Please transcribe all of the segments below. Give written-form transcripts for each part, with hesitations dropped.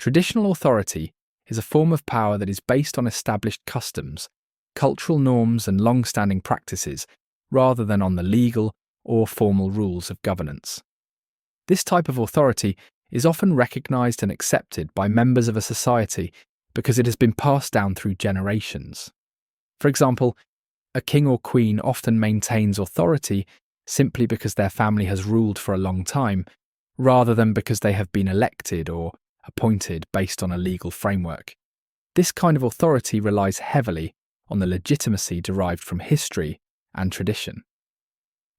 Traditional authority is a form of power that is based on established customs, cultural norms, and long-standing practices, rather than on the legal or formal rules of governance. This type of authority is often recognized and accepted by members of a society because it has been passed down through generations. For example, a king or queen often maintains authority simply because their family has ruled for a long time, rather than because they have been elected or appointed based on a legal framework. This kind of authority relies heavily on the legitimacy derived from history and tradition.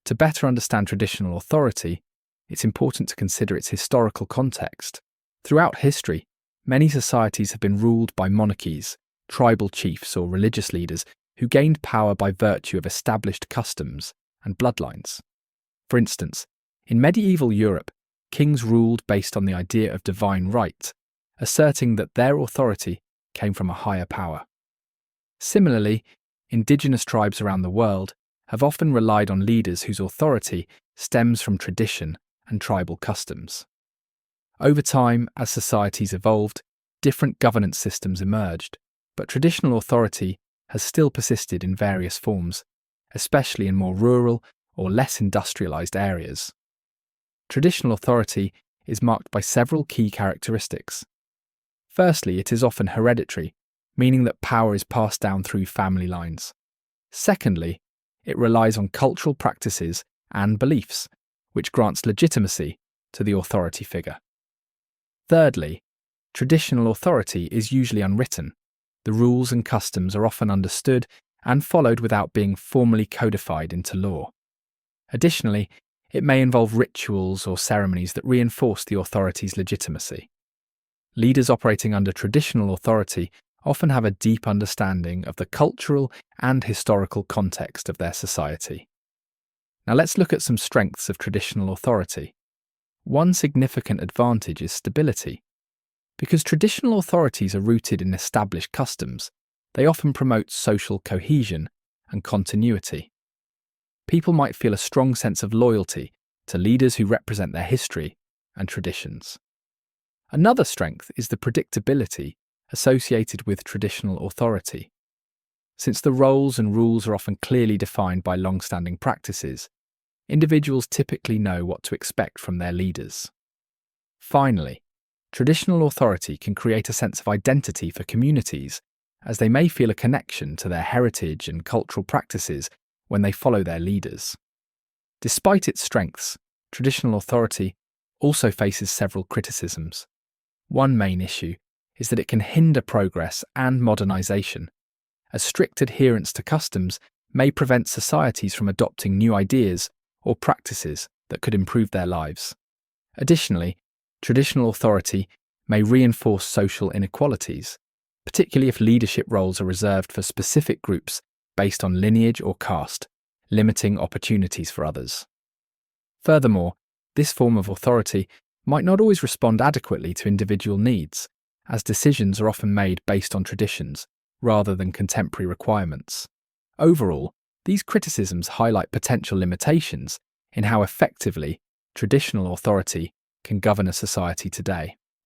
To better understand traditional authority, it's important to consider its historical context. Throughout history, many societies have been ruled by monarchies, tribal chiefs, or religious leaders who gained power by virtue of established customs and bloodlines. For instance, in medieval Europe, kings ruled based on the idea of divine right, asserting that their authority came from a higher power. Similarly, indigenous tribes around the world have often relied on leaders whose authority stems from tradition and tribal customs. Over time, as societies evolved, different governance systems emerged, but traditional authority has still persisted in various forms, especially in more rural or less industrialized areas. Traditional authority is marked by several key characteristics. Firstly, it is often hereditary, meaning that power is passed down through family lines. Secondly, it relies on cultural practices and beliefs, which grants legitimacy to the authority figure. Thirdly, traditional authority is usually unwritten. The rules and customs are often understood and followed without being formally codified into law. Additionally, it may involve rituals or ceremonies that reinforce the authority's legitimacy. Leaders operating under traditional authority often have a deep understanding of the cultural and historical context of their society. Now let's look at some strengths of traditional authority. One significant advantage is stability. Because traditional authorities are rooted in established customs, they often promote social cohesion and continuity. People might feel a strong sense of loyalty to leaders who represent their history and traditions. Another strength is the predictability associated with traditional authority. Since the roles and rules are often clearly defined by long-standing practices, individuals typically know what to expect from their leaders. Finally, traditional authority can create a sense of identity for communities, as they may feel a connection to their heritage and cultural practices when they follow their leaders. Despite its strengths, traditional authority also faces several criticisms. One main issue is that it can hinder progress and modernization. A strict adherence to customs may prevent societies from adopting new ideas or practices that could improve their lives. Additionally, traditional authority may reinforce social inequalities, particularly if leadership roles are reserved for specific groups based on lineage or caste, limiting opportunities for others. Furthermore, this form of authority might not always respond adequately to individual needs, as decisions are often made based on traditions rather than contemporary requirements. Overall, these criticisms highlight potential limitations in how effectively traditional authority can govern a society today.